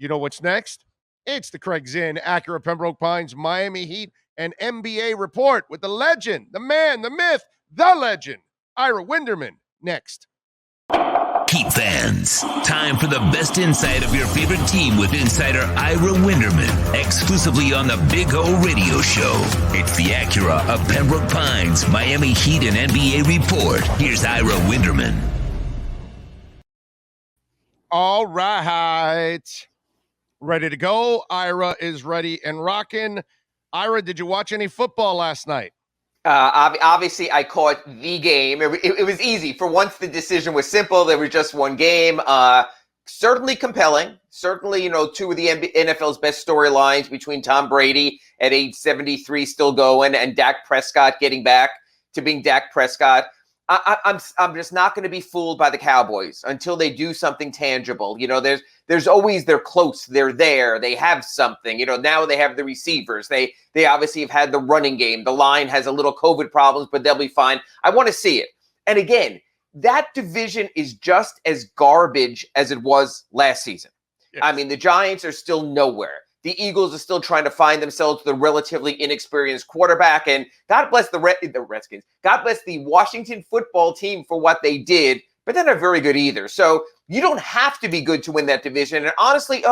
You know what's next? It's the Craig Zinn, Acura Pembroke Pines, Miami Heat, and NBA report with the legend, the man, the myth, the legend, Ira Winderman. Next. Heat fans, time for the best insight of your favorite team with insider Ira Winderman, exclusively on the Big O Radio Show. It's the Acura of Pembroke Pines, Miami Heat and NBA report. Here's Ira Winderman. All right. Ready to go. Ira is ready and rocking. Ira, did you watch any football last night? Obviously, I caught the game. It was easy. For once, the decision was simple. There was just one game. Certainly compelling. Certainly, two of the NFL's best storylines between Tom Brady at age 73 still going and Dak Prescott getting back to being Dak Prescott. I'm just not going to be fooled by the Cowboys until they do something tangible. There's always, they're close, they're there, they have something. Now they have the receivers. They obviously have had the running game. The line has a little COVID problems, but they'll be fine. I want to see it. And again, that division is just as garbage as it was last season. Yes. I mean, the Giants are still nowhere. The Eagles are still trying to find themselves with a relatively inexperienced quarterback. And God bless the Redskins. God bless the Washington football team for what they did, but they're not very good either. So you don't have to be good to win that division. And honestly,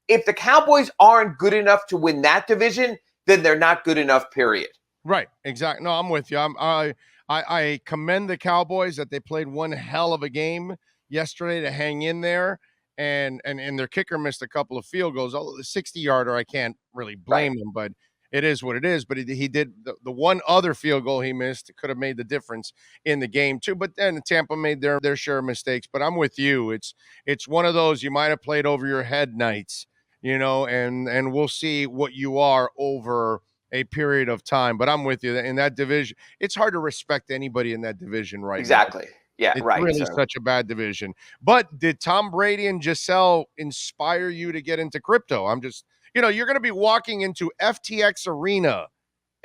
if the Cowboys aren't good enough to win that division, then they're not good enough, period. Right, exactly. No, I'm with you. I commend the Cowboys that they played one hell of a game yesterday to hang in there. And their kicker missed a couple of field goals. Although the 60-yarder, I can't really blame him, but it is what it is. But he did the one other field goal he missed could have made the difference in the game too. But then Tampa made their share of mistakes. But I'm with you. It's one of those you might have played over your head nights, and we'll see what you are over a period of time. But I'm with you in that division. It's hard to respect anybody in that division right now. Exactly. Yeah, it's right. Really such a bad division. But did Tom Brady and Giselle inspire you to get into crypto? I'm just, you're going to be walking into FTX Arena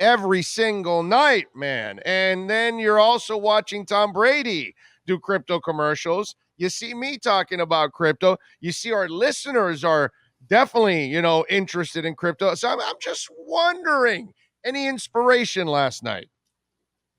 every single night, man. And then you're also watching Tom Brady do crypto commercials. You see me talking about crypto. You see our listeners are definitely, interested in crypto. So I'm just wondering, any inspiration last night?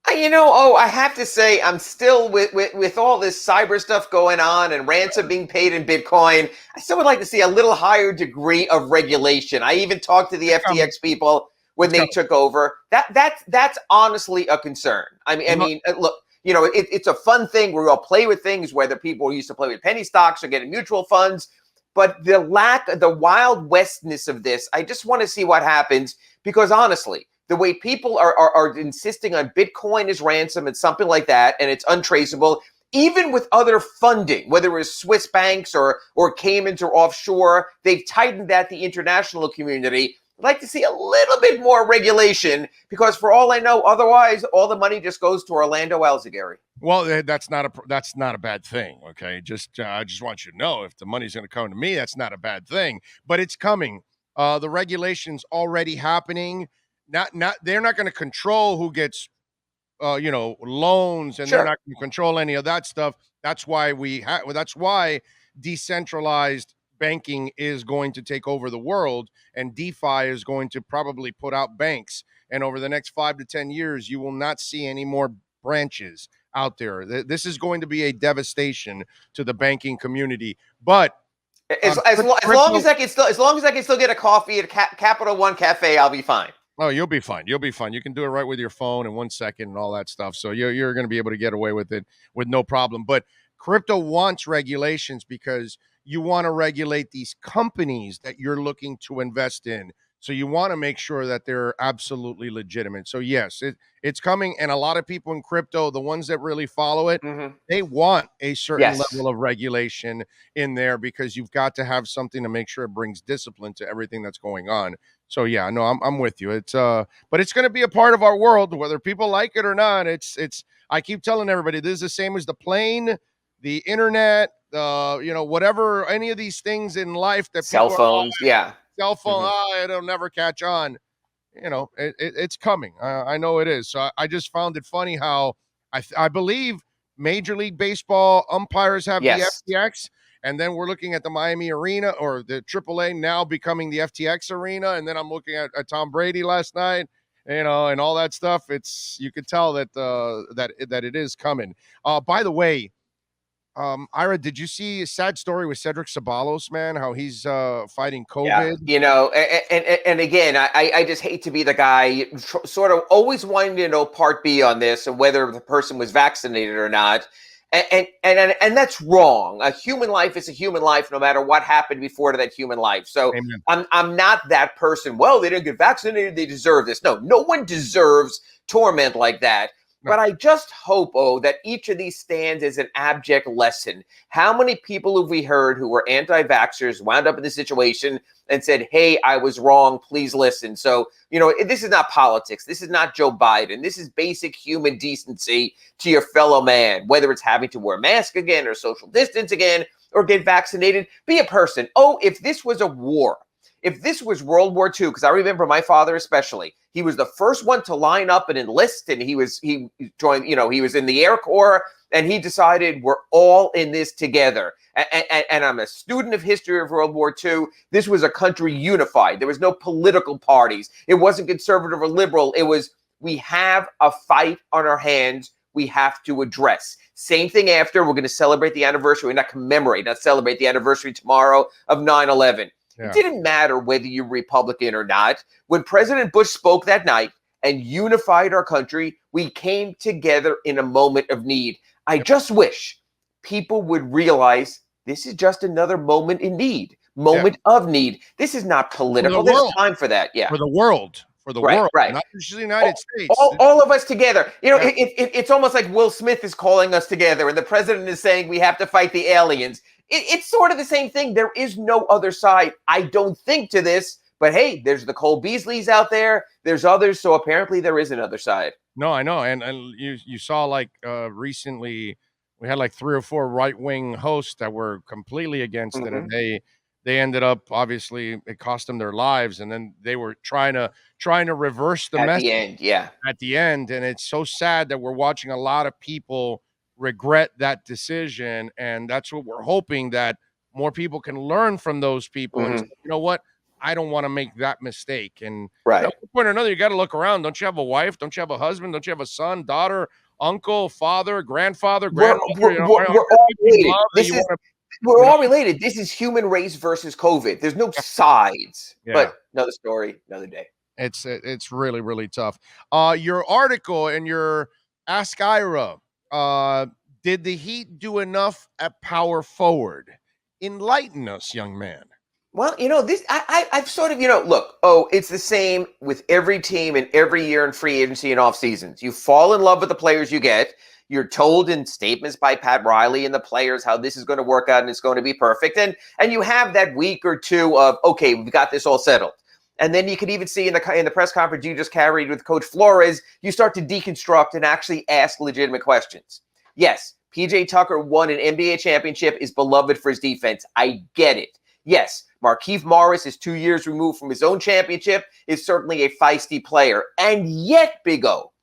I have to say, I'm still with all this cyber stuff going on and ransom being paid in Bitcoin. I still would like to see a little higher degree of regulation. I even talked to the FTX people when they took over. That's honestly a concern. I mean, look, it's a fun thing where we all play with things, whether people used to play with penny stocks or getting mutual funds. But the Wild Westness of this, I just want to see what happens because honestly, the way people are insisting on Bitcoin as ransom and something like that, and it's untraceable, even with other funding, whether it was Swiss banks or Caymans or offshore, they've tightened that the international community. I'd like to see a little bit more regulation because for all I know, otherwise, all the money just goes to Orlando Alzugaray. Well, that's not a bad thing. Okay, I just want you to know if the money's going to come to me, that's not a bad thing. But it's coming. The regulation's already happening. They're not going to control who gets, loans, and Sure. They're not going to control any of that stuff. That's why that's why decentralized banking is going to take over the world, and DeFi is going to probably put out banks. And over the next 5 to 10 years, you will not see any more branches out there. This is going to be a devastation to the banking community. But as long as I can still get a coffee at Capital One Cafe, I'll be fine. Oh, you'll be fine. You can do it right with your phone in 1 second and all that stuff. So you're going to be able to get away with it with no problem. But crypto wants regulations because you want to regulate these companies that you're looking to invest in. So you want to make sure that they're absolutely legitimate. So yes, it's coming. And a lot of people in crypto, the ones that really follow it, they want a certain level of regulation in there because you've got to have something to make sure it brings discipline to everything that's going on. So yeah, no, I'm with you. It's but it's going to be a part of our world, whether people like it or not. It's I keep telling everybody this is the same as the plane, the internet, whatever, any of these things in life that cell phones, cell phone, it'll never catch on. It's coming. I know it is. So I just found it funny how I believe Major League Baseball umpires have the FTX. And then we're looking at the Miami Arena or the AAA now becoming the FTX Arena. And then I'm looking at Tom Brady last night, and all that stuff. You could tell that that it is coming. By the way, Ira, did you see a sad story with Cedric Ceballos, man? How he's fighting COVID? Yeah, and again, I just hate to be the guy sort of always wanting to know part B on this and whether the person was vaccinated or not. And that's wrong. A human life is a human life, no matter what happened before to that human life. So I'm not that person. Well, they didn't get vaccinated, they deserve this. No one deserves torment like that. No. But I just hope, that each of these stands is an abject lesson. How many people have we heard who were anti-vaxxers wound up in this situation and said, hey, I was wrong, please listen. So, this is not politics. This is not Joe Biden. This is basic human decency to your fellow man, whether it's having to wear a mask again or social distance again or get vaccinated. Be a person. If this was a war, if this was World War II, because I remember my father especially, he was the first one to line up and enlist, and he joined, he was in the Air Corps, and he decided we're all in this together. And I'm a student of history of World War II. This was a country unified. There was no political parties. It wasn't conservative or liberal. It was, we have a fight on our hands we have to address. Same thing after. We're going to celebrate the anniversary, not celebrate the anniversary tomorrow of 9/11. Yeah. It didn't matter whether you're Republican or not. When President Bush spoke that night and unified our country, we came together in a moment of need. I just wish people would realize this is just another moment in need, of need. This is not political. There's time for that. Yeah. For the world. For the world. Right. Not just the United States. All of us together. It's almost like Will Smith is calling us together and the president is saying we have to fight the aliens. It's sort of the same thing. There is no other side, I don't think, to this. But hey, there's the Cole Beasleys out there. There's others. So apparently there is another side. No, I know. And you saw recently we had 3 or 4 right-wing hosts that were completely against it. And they ended up, obviously, it cost them their lives. And then they were trying to reverse the message. At the end. And it's so sad that we're watching a lot of people regret that decision, and that's what we're hoping, that more people can learn from those people and say, you know what, I don't want to make that mistake. And at one point or another, you got to look around. Don't you have a wife? Don't you have a husband? Don't you have a son, daughter, uncle, father, grandfather, grandmother? We're all related. This is human race versus COVID. There's no sides. But another story, another day. It's really, really tough. Your article and your Ask Ira, did the Heat do enough at power forward? Enlighten us, young man. Well, this I've sort of, look, it's the same with every team and every year in free agency and off seasons. You fall in love with the players you get. You're told in statements by Pat Riley and the players how this is going to work out and it's going to be perfect. And you have that week or two of, okay, we've got this all settled. And then you could even see in the press conference you just carried with Coach Flores, you start to deconstruct and actually ask legitimate questions. Yes, PJ Tucker won an NBA championship, is beloved for his defense. I get it. Yes, Markieff Morris is 2 years removed from his own championship, is certainly a feisty player. And yet, Big O,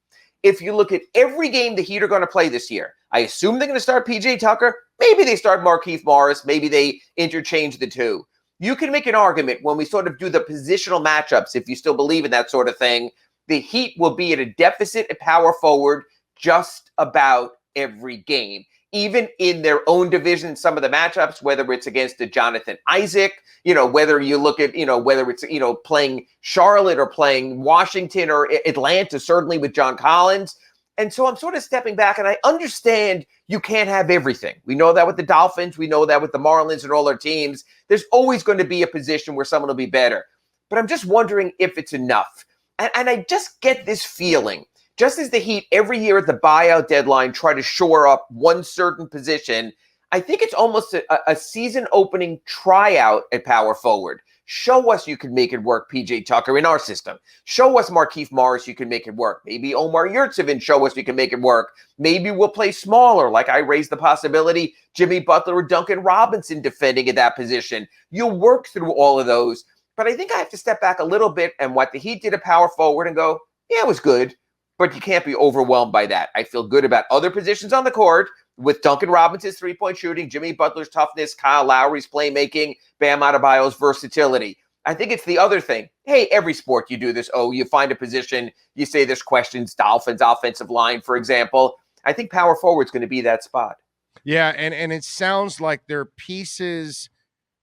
if you look at every game the Heat are going to play this year, I assume they're going to start PJ Tucker. Maybe they start Markieff Morris. Maybe they interchange the two. You can make an argument when we sort of do the positional matchups, if you still believe in that sort of thing, the Heat will be at a deficit at power forward just about every game. Even in their own division, some of the matchups, whether it's against a Jonathan Isaac, whether you look at, whether it's, playing Charlotte or playing Washington or Atlanta, certainly with John Collins. And so I'm sort of stepping back, and I understand you can't have everything. We know that with the Dolphins. We know that with the Marlins and all their teams. There's always going to be a position where someone will be better. But I'm just wondering if it's enough. And I just get this feeling, just as the Heat every year at the buyout deadline try to shore up one certain position, I think it's almost a season opening tryout at power forward. Show us you can make it work, PJ Tucker, in our system. Show us Markieff Morris, you can make it work. Maybe Omar Yurtseven, show us you can make it work. Maybe we'll play smaller, like I raised the possibility, Jimmy Butler or Duncan Robinson defending at that position. You'll work through all of those. But I think I have to step back a little bit and what the Heat did at power forward and go, yeah, it was good. But you can't be overwhelmed by that. I feel good about other positions on the court. with Duncan Robinson's three-point shooting, Jimmy Butler's toughness, Kyle Lowry's playmaking, Bam Adebayo's versatility. I think it's the other thing. Hey, every sport you do this. Oh, you find a position, you say there's questions, Dolphins offensive line, for example. I think power forward's going to be that spot. Yeah, and it sounds like they're pieces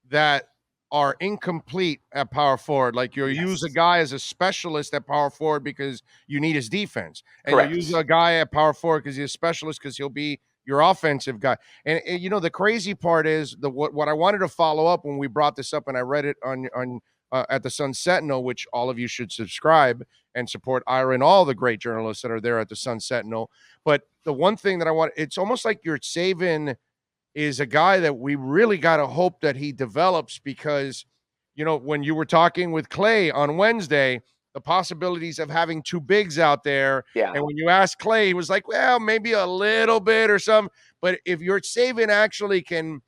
that are incomplete at power forward. Like you'll use a guy as a specialist at power forward because you need his defense. And Correct. you use a guy at power forward because he's a specialist because he'll be your offensive guy. And the crazy part is what I wanted to follow up when we brought this up, and I read it on at the Sun Sentinel, which all of you should subscribe and support Ira and all the great journalists that are there at the Sun Sentinel. But the one thing that I want, it's almost like you're saving is a guy that we really got to hope that he develops because, when you were talking with Clay on Wednesday, the possibilities of having two bigs out there. Yeah. And when you asked Clay, he was like, well, maybe a little bit or something. But if your saving actually can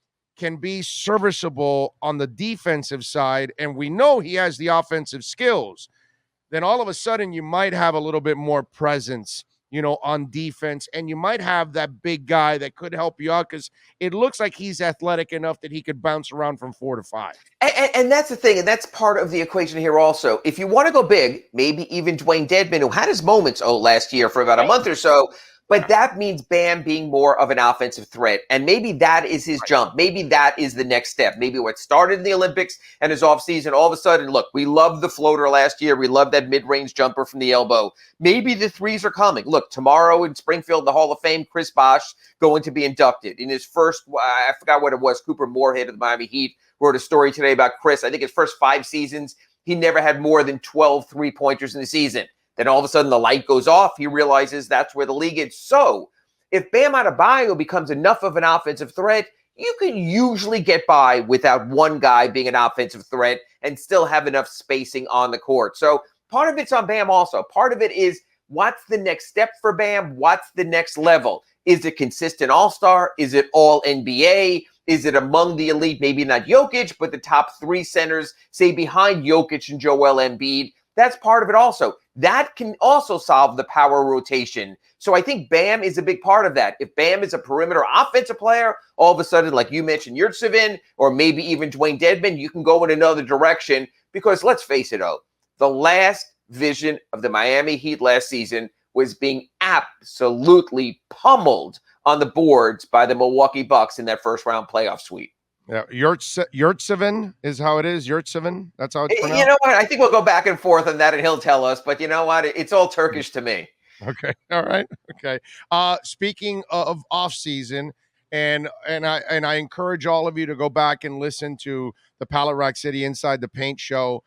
be serviceable on the defensive side, and we know he has the offensive skills, then all of a sudden you might have a little bit more presence on defense, and you might have that big guy that could help you out because it looks like he's athletic enough that he could bounce around from 4 to 5. And that's the thing, and that's part of the equation here also. If you want to go big, maybe even Dwayne Dedmon, who had his moments last year for about a month or so, but that means Bam being more of an offensive threat. And maybe that is his jump. Maybe that is the next step. Maybe what started in the Olympics and his offseason, all of a sudden, look, we loved the floater last year. We loved that mid-range jumper from the elbow. Maybe the threes are coming. Look, tomorrow in Springfield, the Hall of Fame, Chris Bosh going to be inducted. In his first, I forgot what it was, Cooper Moorhead of the Miami Heat wrote a story today about Chris. I think his first 5 seasons, he never had more than 12 three-pointers in the season. Then all of a sudden the light goes off. He realizes that's where the league is. So if Bam Adebayo becomes enough of an offensive threat, you can usually get by without one guy being an offensive threat and still have enough spacing on the court. So part of it's on Bam also. Part of it is what's the next step for Bam? What's the next level? Is it consistent all-star? Is it all NBA? Is it among the elite? Maybe not Jokic, but the top 3 centers, say behind Jokic and Joel Embiid. That's part of it also. That can also solve the power rotation. So I think Bam is a big part of that. If Bam is a perimeter offensive player, all of a sudden, like you mentioned, Yurtseven, or maybe even Dwayne Dedmon, you can go in another direction because let's face it, the last vision of the Miami Heat last season was being absolutely pummeled on the boards by the Milwaukee Bucks in that first round playoff sweep. Yeah, Yurtseven is how it is. Yurtseven, that's how it's pronounced. You know what? I think we'll go back and forth on that, and he'll tell us. But you know what? It's all Turkish to me. Okay, all right, okay. Speaking of off season, and I encourage all of you to go back and listen to the Pallet Rack City Inside the Paint show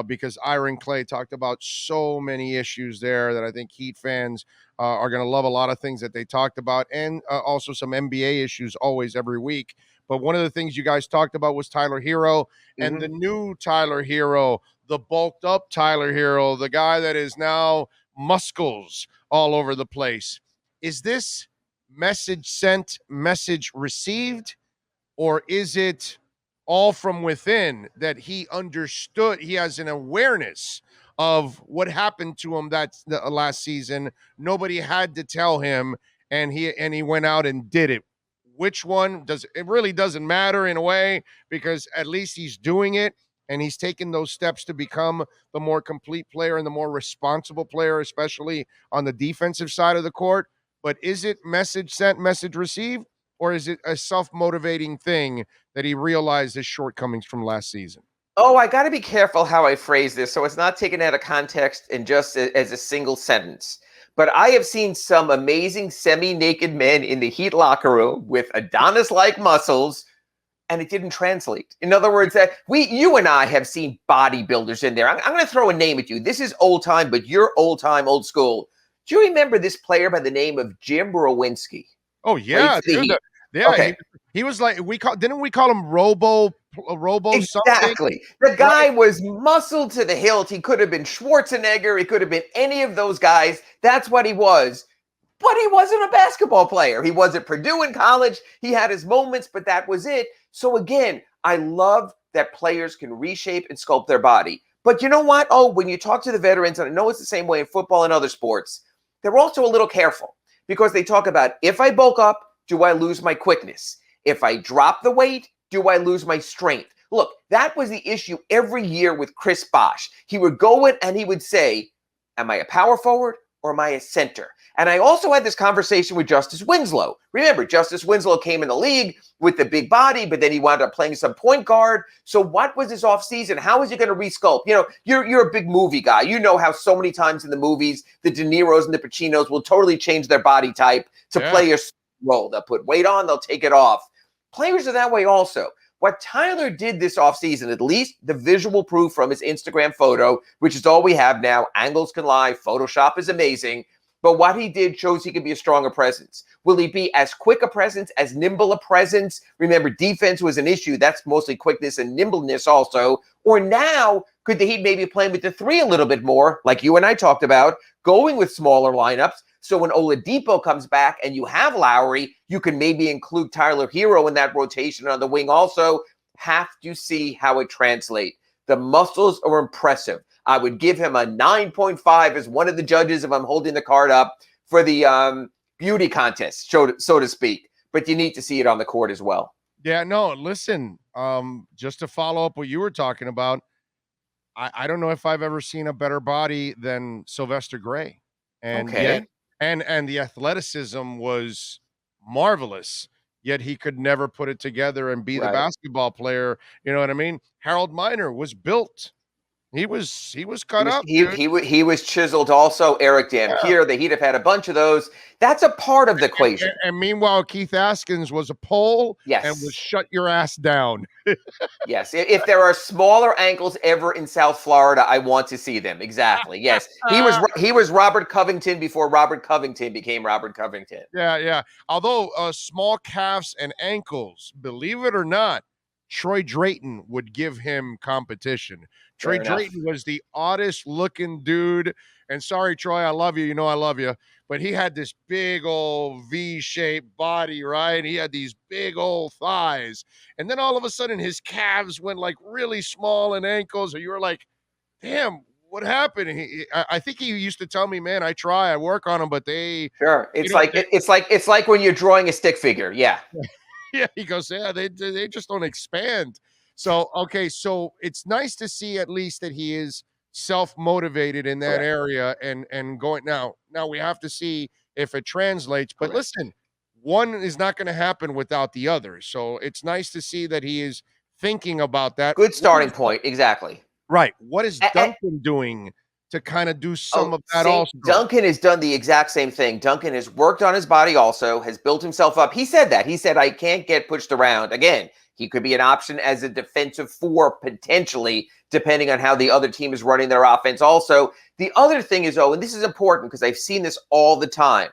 because Ira Clay talked about so many issues there that I think Heat fans are going to love a lot of things that they talked about, and also some NBA issues always every week. But one of the things you guys talked about was Tyler Hero and the new Tyler Hero, the bulked up Tyler Hero, the guy that is now muscles all over the place. Is this message sent, message received, or is it all from within that he understood? He has an awareness of what happened to him last season. Nobody had to tell him, and he went out and did it. Which one it really doesn't matter in a way, because at least he's doing it and he's taking those steps to become the more complete player and the more responsible player, especially on the defensive side of the court. But is it message sent, message received, or is it a self-motivating thing that he realized his shortcomings from last season? Oh, I got to be careful how I phrase this so it's not taken out of context and just as a single sentence. But I have seen some amazing semi-naked men in the Heat locker room with Adonis-like muscles, and it didn't translate. In other words, you and I have seen bodybuilders in there. I'm going to throw a name at you. This is old time, but you're old time, old school. Do you remember this player by the name of Jim Rowinski? Oh yeah, dude, yeah. Okay. He was like didn't we call him Robo exactly. Something? The guy was muscled to the hilt. He could have been Schwarzenegger. He could have been any of those guys. That's what he was. But he wasn't a basketball player. He was at Purdue in college. He had his moments, but that was it. So again, I love that players can reshape and sculpt their body. But you know what? Oh, when you talk to the veterans, and I know it's the same way in football and other sports, they're also a little careful because they talk about if I bulk up, do I lose my quickness? If I drop the weight, do I lose my strength? Look, that was the issue every year with Chris Bosh. He would go in and he would say, am I a power forward or am I a center? And I also had this conversation with Justice Winslow. Remember, Justice Winslow came in the league with the big body, but then he wound up playing some point guard. So what was his offseason? How is he going to resculpt? You know, you're a big movie guy. You know how so many times in the movies, the De Niros and the Pacinos will totally change their body type to play a role. They'll put weight on, they'll take it off. Players are that way also. What Tyler did this offseason, at least the visual proof from his Instagram photo, which is all we have now. Angles can lie. Photoshop is amazing. But what he did shows he can be a stronger presence. Will he be as quick a presence, as nimble a presence? Remember, defense was an issue. That's mostly quickness and nimbleness also. Or now, could the Heat maybe play with the three a little bit more, like you and I talked about, going with smaller lineups? So when Oladipo comes back and you have Lowry, you can maybe include Tyler Hero in that rotation on the wing also. Have to see how it translates. The muscles are impressive. I would give him a 9.5 as one of the judges if I'm holding the card up for the beauty contest, so to speak. But you need to see it on the court as well. Yeah, no, listen, just to follow up what you were talking about, I don't know if I've ever seen a better body than Sylvester Gray. And okay. And the athleticism was marvelous, yet he could never put it together and be the basketball player. You know what I mean? Harold Miner was built. He was cut up. He was chiseled also. Eric Dampier, the Heat have had a bunch of those. That's a part of the equation. And meanwhile, Keith Askins was a pole and was shut your ass down. Yes. If there are smaller ankles ever in South Florida, I want to see them. Exactly. Yes. He was Robert Covington before Robert Covington became Robert Covington. Yeah. Although small calves and ankles, believe it or not, Troy Drayton would give him competition. Troy Drayton was the oddest looking dude. And sorry, Troy, I love you. You know I love you. But he had this big old V-shaped body, right? He had these big old thighs. And then all of a sudden his calves went like really small and ankles. And you were like, damn, what happened? I think he used to tell me, man, I work on them, but they. Sure. It's like when you're drawing a stick figure. Yeah. Yeah, he goes, yeah, they just don't expand. So, okay, so it's nice to see at least that he is self-motivated in that area and going now we have to see if it translates. But listen, one is not going to happen without the other. So it's nice to see that he is thinking about that. Good starting point. Exactly. Right. What is Duncan doing to kind of do some of that also? Duncan has done the exact same thing. Duncan has worked on his body also, has built himself up. He said that. He said, I can't get pushed around. Again, he could be an option as a defensive four, potentially, depending on how the other team is running their offense also. The other thing is, and this is important because I've seen this all the time.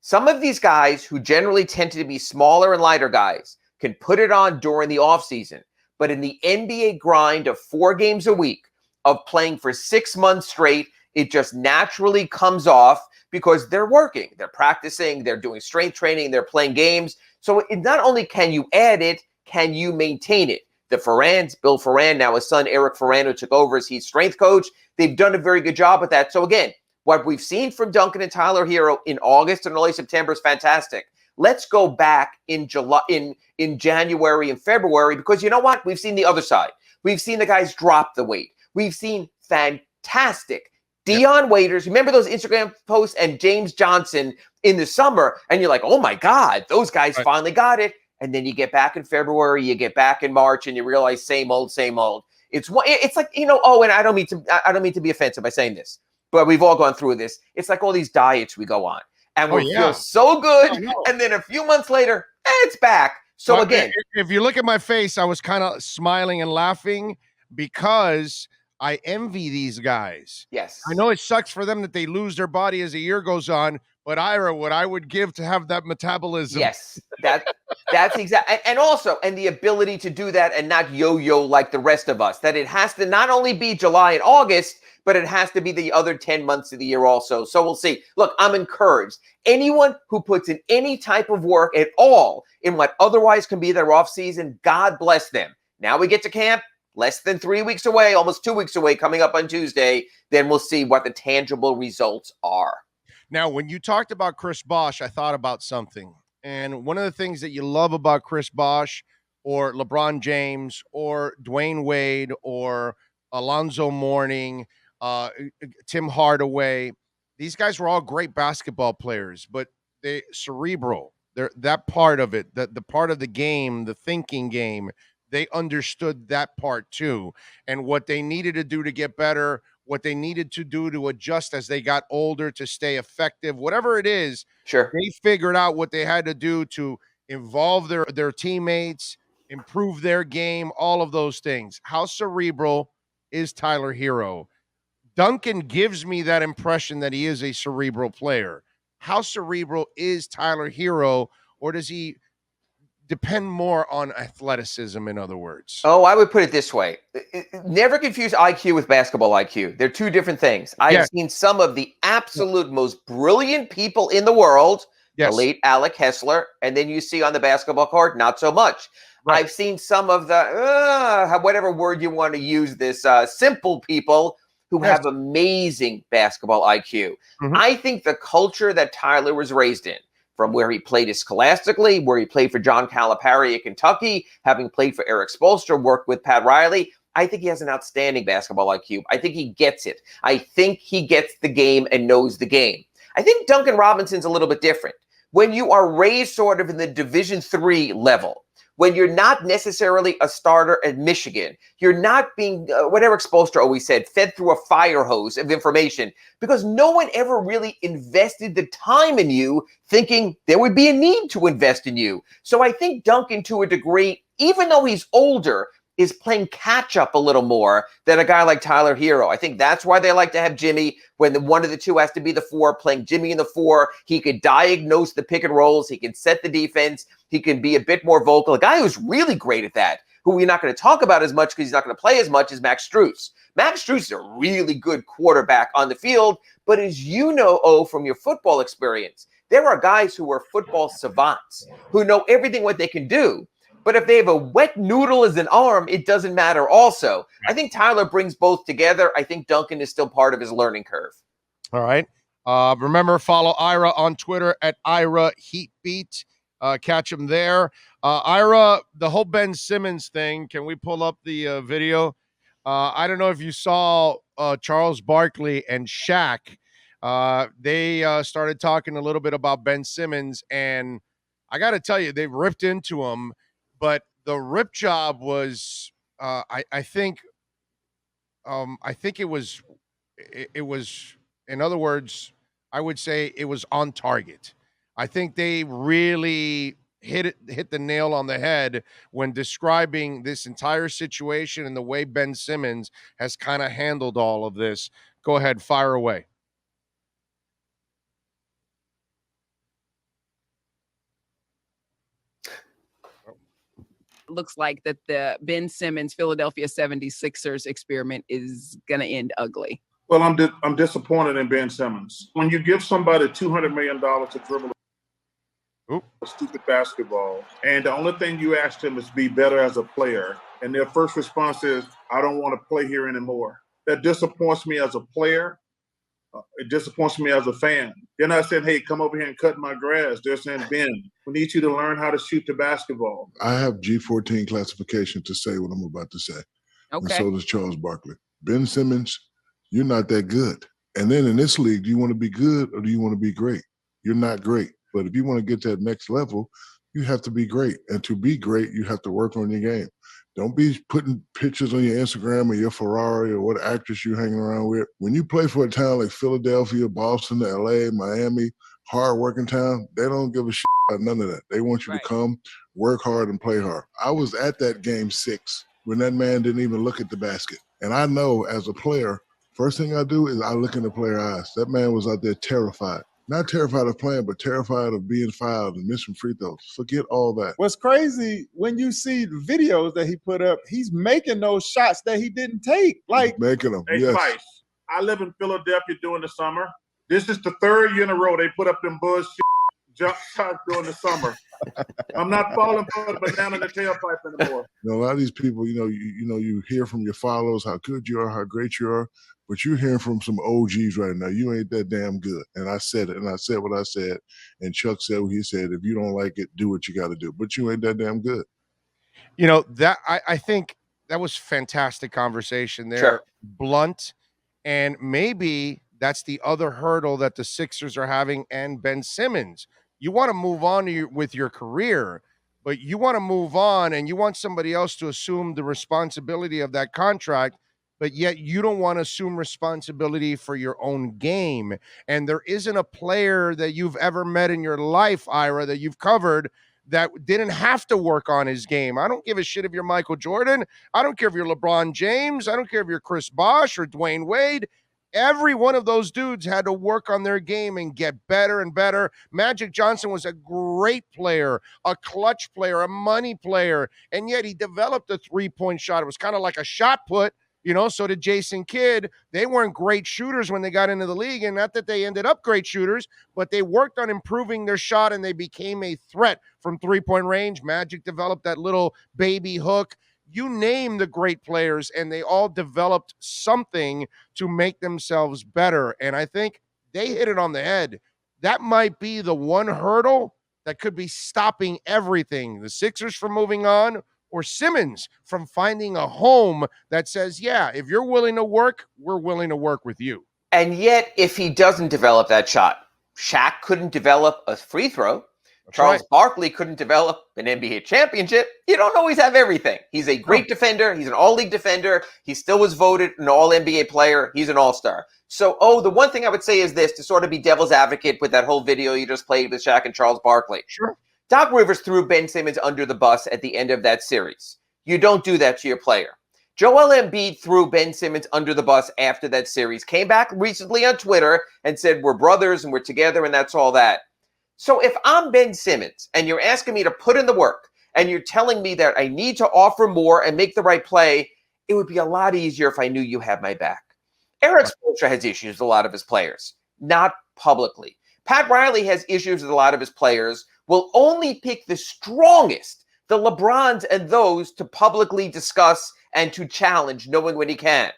Some of these guys who generally tend to be smaller and lighter guys can put it on during the offseason. But in the NBA grind of 4 games a week, of playing for 6 months straight, it just naturally comes off because they're working, they're practicing, they're doing strength training, they're playing games. So it not only can you add it, can you maintain it? The Ferrans, Bill Ferran, now his son Eric Ferran, who took over as Heat's strength coach, they've done a very good job with that. So again, what we've seen from Duncan and Tyler Hero in August and early September is fantastic. Let's go back in July, in January and February, because you know what? We've seen the other side. We've seen the guys drop the weight. We've seen fantastic Dion Waiters. Remember those Instagram posts and James Johnson in the summer? And you're like, oh my God, those guys finally got it. And then you get back in February, you get back in March, and you realize same old, same old. It's like, and I don't mean to be offensive by saying this, but we've all gone through this. It's like all these diets we go on, and we feel so good, and then a few months later, it's back. So again, if you look at my face, I was kind of smiling and laughing because I envy these guys. Yes. I know it sucks for them that they lose their body as the year goes on, but Ira, what I would give to have that metabolism. Yes, that's exactly. And the ability to do that and not yo-yo like the rest of us, that it has to not only be July and August, but it has to be the other 10 months of the year also. So we'll see. Look, I'm encouraged. Anyone who puts in any type of work at all in what otherwise can be their off season, God bless them. Now we get to camp. Less than 3 weeks away, almost 2 weeks away, coming up on Tuesday. Then we'll see what the tangible results are. Now, when you talked about Chris Bosh, I thought about something. And one of the things that you love about Chris Bosh or LeBron James or Dwayne Wade or Alonzo Mourning, Tim Hardaway, these guys were all great basketball players, but they cerebral. They're that part of it, the part of the game, the thinking game, they understood that part too. And what they needed to do to get better, what they needed to do to adjust as they got older to stay effective, whatever it is, Sure. they figured out what they had to do to involve their teammates, improve their game, all of those things. How cerebral is Tyler Hero? Duncan gives me that impression that he is a cerebral player. How cerebral is Tyler Hero, or does he depend more on athleticism, in other words? Oh, I would put it this way. Never confuse IQ with basketball IQ. They're two different things. I've seen some of the absolute most brilliant people in the world, the late Alec Hessler, and then you see on the basketball court, not so much. Right. I've seen some of the, whatever word you want to use this, simple people who have amazing basketball IQ. I think the culture that Tyler was raised in, from where he played scholastically, where he played for John Calipari at Kentucky, having played for Eric Spoelstra, worked with Pat Riley, I think he has an outstanding basketball IQ. I think he gets it. I think he gets the game and knows the game. I think Duncan Robinson's a little bit different. When you are raised sort of in the Division III level, when you're not necessarily a starter at Michigan, you're not being, whatever Spoelstra always said, fed through a fire hose of information, because no one ever really invested the time in you thinking there would be a need to invest in you. So I think Duncan, to a degree, even though he's older, is playing catch up a little more than a guy like Tyler Hero. I think that's why they like to have Jimmy when one of the two has to be the four, playing Jimmy in the four. He could diagnose the pick and rolls. He can set the defense. He can be a bit more vocal. A guy who's really great at that, who we're not going to talk about as much because he's not going to play as much, is Max Strus. Max Strus is a really good quarterback on the field, but as you know, from your football experience, there are guys who are football savants who know everything what they can do. But if they have a wet noodle as an arm, it doesn't matter also. I think Tyler brings both together. I think Duncan is still part of his learning curve. All right. Remember, follow Ira on Twitter at Ira Heatbeat. Catch him there. Ira, the whole Ben Simmons thing, can we pull up the video? I don't know if you saw Charles Barkley and Shaq. They started talking a little bit about Ben Simmons, and I got to tell you, they ripped into him. But the rip job was, I think it was, in other words, I would say it was on target. I think they really hit the nail on the head when describing this entire situation and the way Ben Simmons has kind of handled all of this. Go ahead, fire away. Looks like that the Ben Simmons Philadelphia 76ers experiment is going to end ugly. Well, I'm disappointed in Ben Simmons. When you give somebody $200 million to dribble a stupid basketball, and the only thing you ask them is be better as a player, and their first response is, I don't want to play here anymore. That disappoints me as a player. It disappoints me as a fan. They're not saying, hey, come over here and cut my grass. They're saying, Ben, we need you to learn how to shoot the basketball. I have G14 classification to say what I'm about to say. Okay. And so does Charles Barkley. Ben Simmons, you're not that good. And then in this league, do you want to be good or do you want to be great? You're not great. But if you want to get to that next level, you have to be great. And to be great, you have to work on your game. Don't be putting pictures on your Instagram or your Ferrari or what actress you're hanging around with. When you play for a town like Philadelphia, Boston, LA, Miami, hard-working town, they don't give a shit about none of that. They want you to come, work hard, and play hard. I was at that game 6 when that man didn't even look at the basket. And I know as a player, first thing I do is I look in the player's eyes. That man was out there terrified. Not terrified of playing, but terrified of being fouled and missing free throws. Forget all that. What's crazy, when you see the videos that he put up, he's making those shots that he didn't take. Like he's making them, hey, yes. Spice, I live in Philadelphia during the summer. This is the 3rd year in a row they put up them bullshit jump talk during the summer. I'm not falling for the banana in the tailpipe anymore. You know, a lot of these people, you hear from your followers how good you are, how great you are, but you're hearing from some OGs right now. You ain't that damn good. And I said it, and I said what I said, and Chuck said what he said. If you don't like it, do what you got to do. But you ain't that damn good. You know, that I think that was fantastic conversation there. Sure. Blunt, and maybe that's the other hurdle that the Sixers are having, and Ben Simmons. You want to move on with your career, but you want to move on and you want somebody else to assume the responsibility of that contract, but yet you don't want to assume responsibility for your own game. And there isn't a player that you've ever met in your life, Ira, that you've covered that didn't have to work on his game. I don't give a shit if you're Michael Jordan. I don't care if you're LeBron James. I don't care if you're Chris Bosh or Dwayne Wade. Every one of those dudes had to work on their game and get better and better. Magic Johnson was a great player, a clutch player, a money player, and yet he developed a three-point shot. It was kind of like a shot put, so did Jason Kidd. They weren't great shooters when they got into the league, and not that they ended up great shooters, but they worked on improving their shot, and they became a threat from three-point range. Magic developed that little baby hook. You name the great players, and they all developed something to make themselves better. And I think they hit it on the head. That might be the one hurdle that could be stopping everything. The Sixers from moving on, or Simmons from finding a home that says, yeah, if you're willing to work, we're willing to work with you. And yet, if he doesn't develop that shot, Shaq couldn't develop a free throw. Charles Barkley couldn't develop an NBA championship. You don't always have everything. He's a great defender. He's an all-league defender. He still was voted an all-NBA player. He's an all-star. So, the one thing I would say is this, to sort of be devil's advocate with that whole video you just played with Shaq and Charles Barkley. Sure. Doc Rivers threw Ben Simmons under the bus at the end of that series. You don't do that to your player. Joel Embiid threw Ben Simmons under the bus after that series, came back recently on Twitter and said, we're brothers and we're together and that's all that. So if I'm Ben Simmons and you're asking me to put in the work and you're telling me that I need to offer more and make the right play, it would be a lot easier if I knew you had my back. Eric Spoelstra has issues with a lot of his players, not publicly. Pat Riley has issues with a lot of his players, will only pick the strongest, the LeBrons and those, to publicly discuss and to challenge, knowing when he can.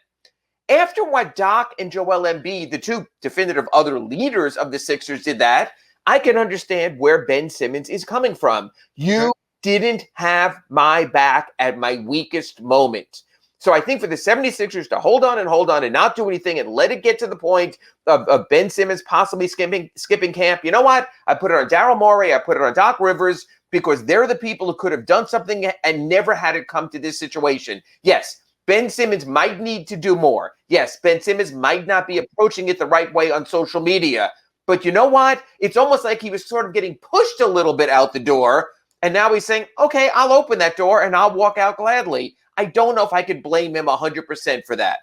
After what Doc and Joel Embiid, the two definitive other leaders of the Sixers, did that, I can understand where Ben Simmons is coming from. You didn't have my back at my weakest moment. So I think for the 76ers to hold on and not do anything and let it get to the point of Ben Simmons possibly skipping camp, you know what? I put it on Daryl Morey. I put it on Doc Rivers, because they're the people who could have done something and never had it come to this situation. Yes, Ben Simmons might need to do more. Yes, Ben Simmons might not be approaching it the right way on social media. But you know what? It's almost like he was sort of getting pushed a little bit out the door. And now he's saying, okay, I'll open that door and I'll walk out gladly. I don't know if I could blame him 100% for that.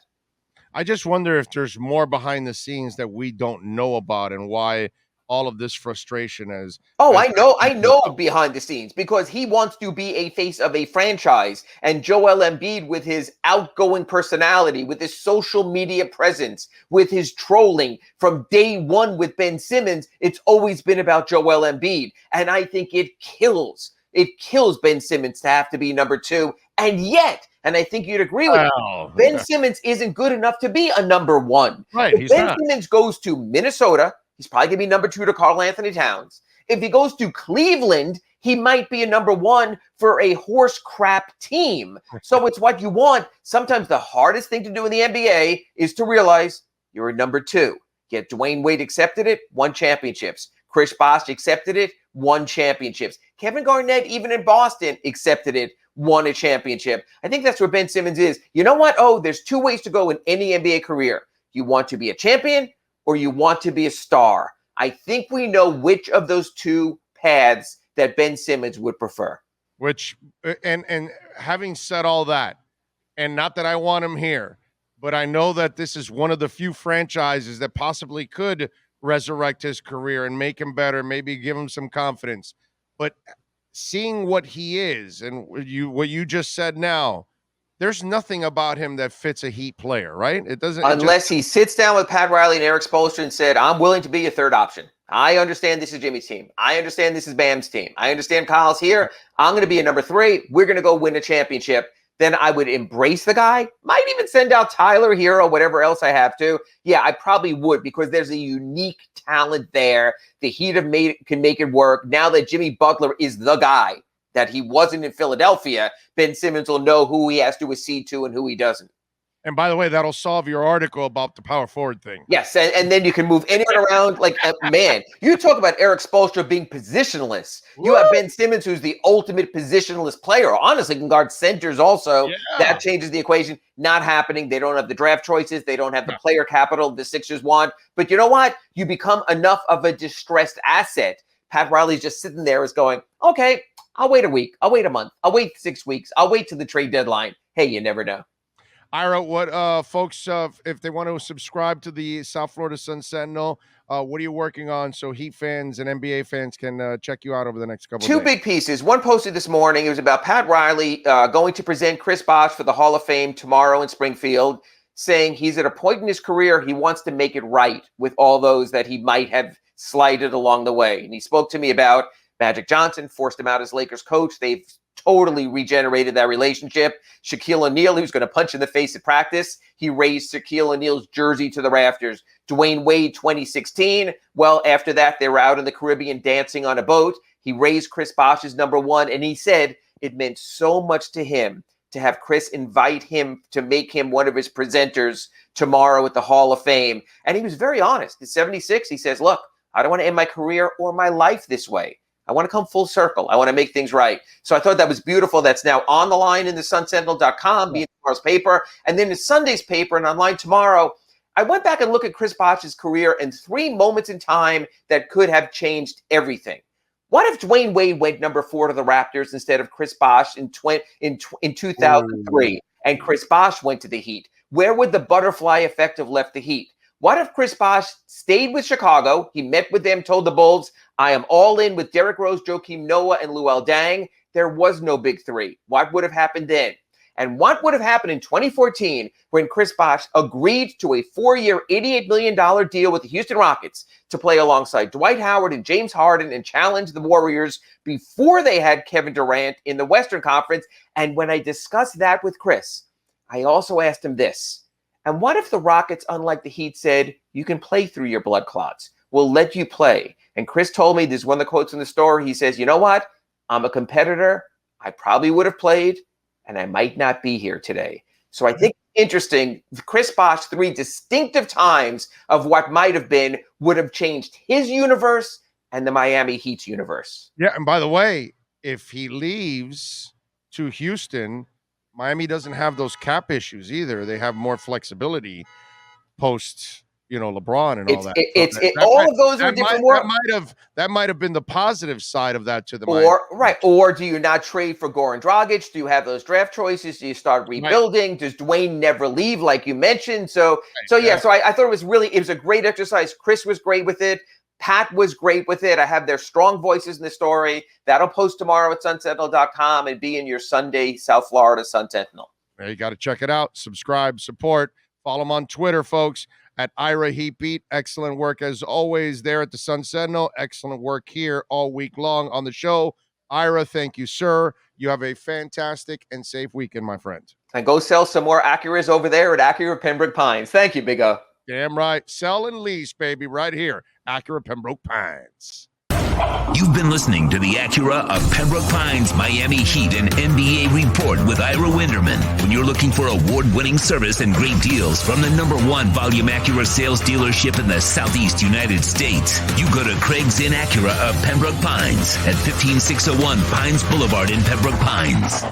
I just wonder if there's more behind the scenes that we don't know about, and why all of this frustration is. I know behind the scenes, because he wants to be a face of a franchise. And Joel Embiid, with his outgoing personality, with his social media presence, with his trolling from day one with Ben Simmons, it's always been about Joel Embiid. And I think it kills Ben Simmons to have to be number two. And yet, and I think you'd agree with me, Ben Simmons isn't good enough to be a number one. Right, if Ben Simmons goes to Minnesota, he's probably going to be number two to Karl Anthony Towns. If he goes to Cleveland, he might be a number one for a horse crap team. So it's what you want. Sometimes the hardest thing to do in the NBA is to realize you're a number two. Yet Dwayne Wade accepted it, won championships. Chris Bosh accepted it, won championships. Kevin Garnett, even in Boston, accepted it, won a championship. I think that's where Ben Simmons is. You know what? There's two ways to go in any NBA career. You want to be a champion, or you want to be a star. I think we know which of those two paths that Ben Simmons would prefer. Which, and having said all that, and not that I want him here, but I know that this is one of the few franchises that possibly could resurrect his career and make him better, maybe give him some confidence. But seeing what he is and what you just said now, there's nothing about him that fits a Heat player, right? It doesn't. Unless he sits down with Pat Riley and Eric Spoelstra and said, I'm willing to be a third option. I understand this is Jimmy's team. I understand this is Bam's team. I understand Kyle's here. I'm going to be a number 3. We're going to go win a championship. Then I would embrace the guy. Might even send out Tyler Hero, whatever else I have to. Yeah, I probably would, because there's a unique talent there. The Heat can make it work. Now that Jimmy Butler is the guy that he wasn't in Philadelphia, Ben Simmons will know who he has to accede to and who he doesn't. And by the way, that'll solve your article about the power forward thing. Yes, and then you can move anyone around. Like, man, you talk about Eric Spoelstra being positionless. You have Ben Simmons, who's the ultimate positionless player. Honestly, can guard centers also. Yeah. That changes the equation. Not happening. They don't have the draft choices. They don't have the player capital the Sixers want. But you know what? You become enough of a distressed asset. Pat Riley's just sitting there is going, okay, I'll wait a week. I'll wait a month. I'll wait 6 weeks. I'll wait to the trade deadline. Hey, you never know. Ira, what folks, if they want to subscribe to the South Florida Sun Sentinel, what are you working on so Heat fans and NBA fans can check you out over the next couple of days? 2 big pieces. One posted this morning. It was about Pat Riley going to present Chris Bosh for the Hall of Fame tomorrow in Springfield, saying he's at a point in his career he wants to make it right with all those that he might have slighted along the way. And he spoke to me about Magic Johnson, forced him out as Lakers coach. They've totally regenerated that relationship. Shaquille O'Neal, who's going to punch in the face at practice, he raised Shaquille O'Neal's jersey to the rafters. Dwayne Wade, 2016. Well, after that, they were out in the Caribbean dancing on a boat. He raised Chris Bosh's number 1, and he said it meant so much to him to have Chris invite him to make him one of his presenters tomorrow at the Hall of Fame. And he was very honest. At 76, he says, look, I don't want to end my career or my life this way. I want to come full circle. I want to make things right. So I thought that was beautiful. That's now on the line in the sunsentinel.com, being tomorrow's paper. And then in Sunday's paper and online tomorrow, I went back and looked at Chris Bosh's career in 3 moments in time that could have changed everything. What if Dwayne Wade went number 4 to the Raptors instead of Chris Bosh in 2003 and Chris Bosh went to the Heat? Where would the butterfly effect have left the Heat? What if Chris Bosh stayed with Chicago? He met with them, told the Bulls, I am all in with Derrick Rose, Joakim Noah, and Luol Deng. There was no big 3. What would have happened then? And what would have happened in 2014 when Chris Bosh agreed to a 4-year, $88 million deal with the Houston Rockets to play alongside Dwight Howard and James Harden and challenge the Warriors before they had Kevin Durant in the Western Conference? And when I discussed that with Chris, I also asked him this. And what if the Rockets, unlike the Heat, said, you can play through your blood clots. We'll let you play. And Chris told me, this is one of the quotes in the story. He says, you know what? I'm a competitor. I probably would have played, and I might not be here today. So I think interesting, Chris Bosh, 3 distinctive times of what might have been would have changed his universe and the Miami Heat's universe. Yeah, and by the way, if he leaves to Houston, Miami doesn't have those cap issues either. They have more flexibility post, LeBron and all that. All of those are different worlds. That might have been the positive side of that to the Miami. Or do you not trade for Goran Dragic? Do you have those draft choices? Do you start rebuilding? Right. Does Dwayne never leave, like you mentioned? So I thought it was a great exercise. Chris was great with it. Pat was great with it. I have their strong voices in the story. That'll post tomorrow at sunsentinel.com and be in your Sunday South Florida Sun Sentinel. You got to check it out. Subscribe, support, follow them on Twitter, folks, at Ira Heatbeat. Excellent work as always there at the Sun Sentinel. Excellent work here all week long on the show. Ira, thank you, sir. You have a fantastic and safe weekend, my friend. And go sell some more Acuras over there at Acura Pembroke Pines. Thank you, Big O. Damn right. Sell and lease, baby, right here. Acura Pembroke Pines. You've been listening to the Acura of Pembroke Pines Miami Heat and NBA Report with Ira Winderman. When you're looking for award-winning service and great deals from the #1 volume Acura sales dealership in the Southeast United States, you go to Craig's Inn Acura of Pembroke Pines at 15601 Pines Boulevard in Pembroke Pines.